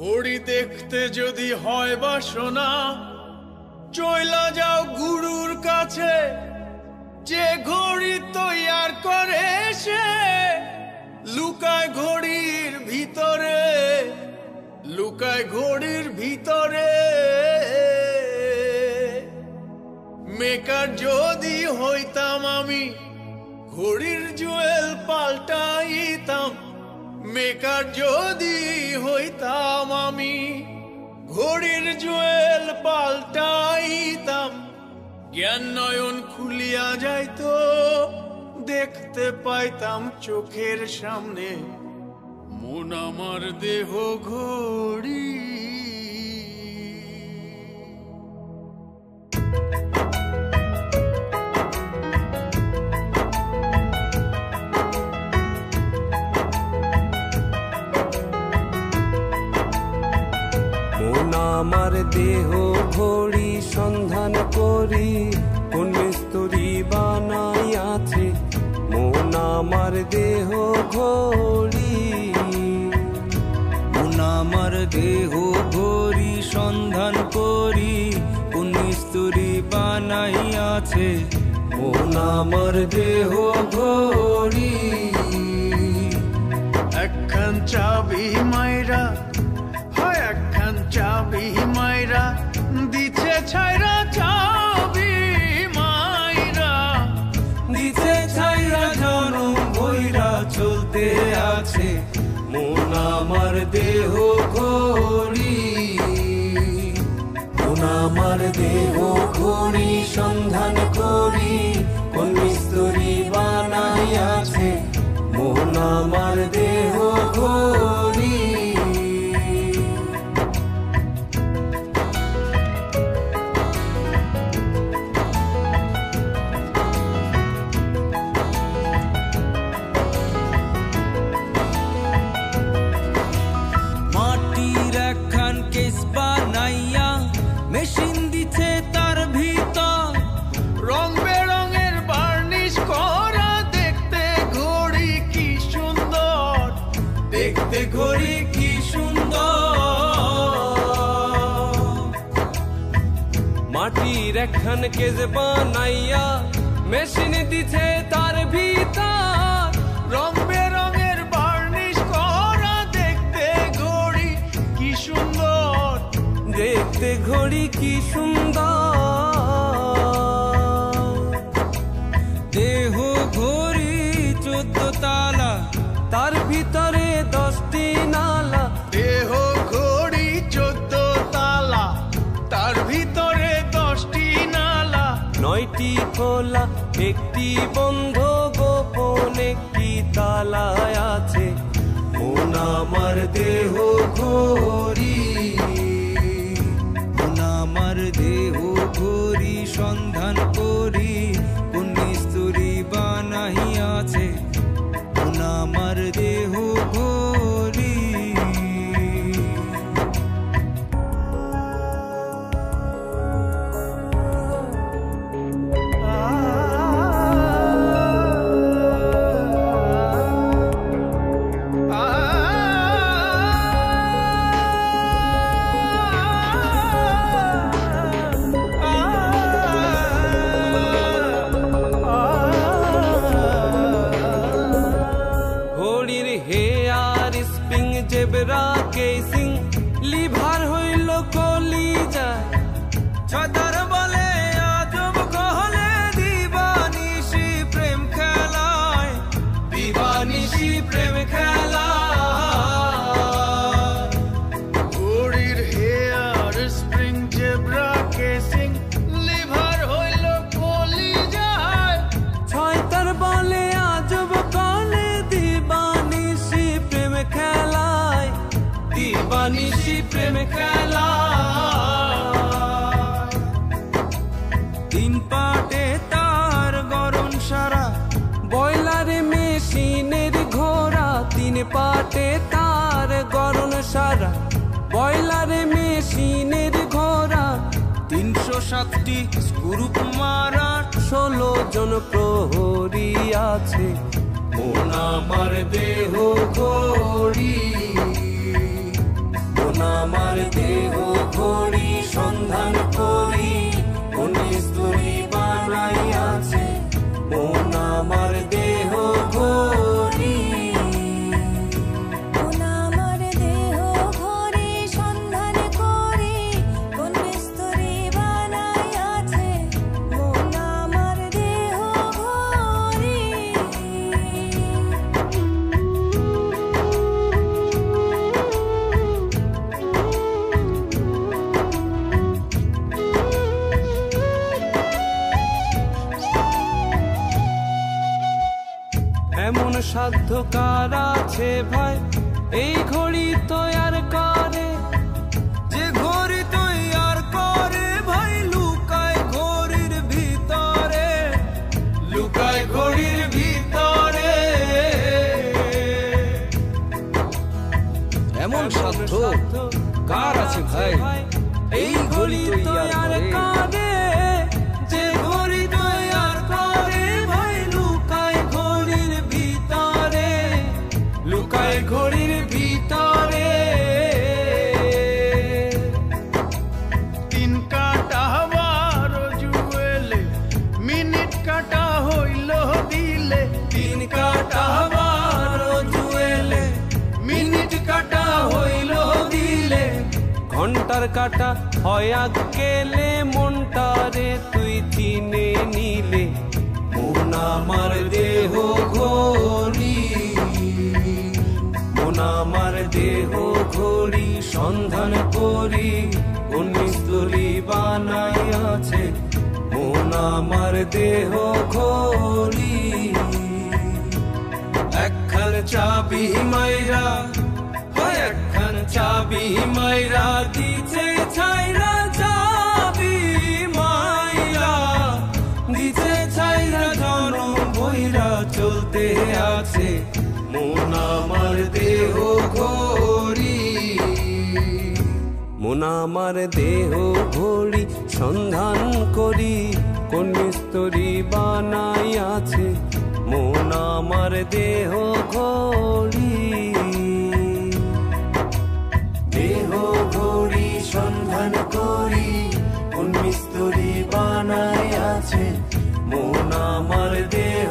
ঘড়ি দেখতে যদি হয় বাসনা, চইলা যাও গুরুর কাছে। যে ঘড়ি তৈয়ার করে সে লুকায় ঘড়ির ভিতরে, লুকায় ঘড়ির ভিতরে। মেকার যদি হইতাম আমি, ঘড়ির জুয়েল পাল্টাইতাম। মেকার যদি হইতাম আমি, ঘড়ির জুয়েল পাল্টাইতাম। জ্ঞান নয়ন খুলিয়া যাইতো, দেখতে পাইতাম চোখের সামনে মন আমার দেহ ঘড়ি। আমার দেহ ঘড়ি সন্ধান করি, কোন মিস্ত্রি বানাইয়াছে মন আমার দেহ ঘড়ি। মন আমার দেহ ঘড়ি সন্ধান করি, কোন মিস্ত্রি বানাইয়াছে মন আমার দেহ ঘড়ি। একখান চাবি মাইরা, একখান চাবি মাইরা দিছে ছাইরা, চাবি মাইরা দিছে ছাইরা জনম বইরা চলতে আছে মন আমার দেহ ঘড়ি। মন আমার দেহ ঘড়ি সন্ধান করি, কোন মিস্ত্রি বানাইয়াছে মন আমার দেহ ঘড়ি। মেশিন দিছে তার ভিতর, রং বেরঙের বার্নিশ করা, দেখতে ঘড়ি কি সুন্দর, দেখতে ঘড়ি কি সুন্দর। মাটির একখান কেজ বানাইয়া মেশিন দিছে তার ভিতর, রং বেরঙের বার্নিশ করা, দেখতে ঘড়ি কি সুন্দর, দেখতে ঘড়ি কি সুন্দর। দেহ ঘড়ি 14 তালা, তার ভিতরে 10টি নালা। দেহ ঘড়ি 14 তালা, তার ভিতরে 10টি নালা। 9টি খোলা, একটি বন্ধ, গোপন একটি তালায় আছে মন আমার দেহ ঘড়ি। আমার দেহ ঘড়ি সন্ধান করি, কোন মিস্ত্রি বানাইয়াছে মন আমার দেহ ঘড়ি। জেবরা কেসিং লিভার হইল কলিজা, ছতার বলে আজব কহলে দিবানিশি প্রেম খেলায়, দিবানিশি প্রেম খেলায়। ঘড়ির hair spring zebra casing lever হইল কলিজায়, ছয়তার বলে আজব কহলে দিবানিশি প্রেম খেলায়, দিবানিশি প্রেম খেলায়। 3 পাটে তার গরম সারা, বয়লারে মেশিনের ঘোড়া। 3 পাটে তার গরম সারা, বয়লারে মেশিনের ঘোড়া। 307টি স্ক্রু মারা, 16 জন প্রহরী আছে মন আমার দেহ ঘড়ি। মন সাধ্য কার আছে ভাই এই ঘড়ি তৈয়ার করে? যে ঘড়ি তৈয়ার করে ভাই লুকায় ঘড়ির ভিতরে, লুকায় ঘড়ির ভিতরে। এমন সাধ্য কার আছে ভাই এই ঘড়ি তৈয়ার করে? যে ঘড়ি তৈয়ার করে ভাই লুকায় ঘড়ির ভিতরে, লুকায় ঘড়ির ভিতরে। তিন কাটা বারো জুয়েলে মিনিট কাটা হইল দিলে, তিন কাটা বারো জুয়েলে মিনিট কাটা হইল দিলে, ঘন্টার কাটা হয় গেলে মনটারে তুই চিনে নিলে। মন আমার দেহ ঘড়ি, মন আমার দেহ ঘড়ি সন্ধান করি কোন মিস্ত্রি বানাই আছে। মন আমার দেহ ঘড়ি একখান চাবি মাইরা, একখান চাবি মাইরা দিছে ছাইরা, চাবি মাইরা দিছে ছাইরা জনম বইরা চলতে আছে মন আমার দেহ ঘড়ি। মন আমার দেহ ঘড়ি সন্ধান করি কোন মিস্ত্রি বানাই আছে। মন আমার দেহ ঘড়ি, দেহ ঘড়ি সন্ধান করি কোন মিস্ত্রি বানাই আছে। মন আমার দেহ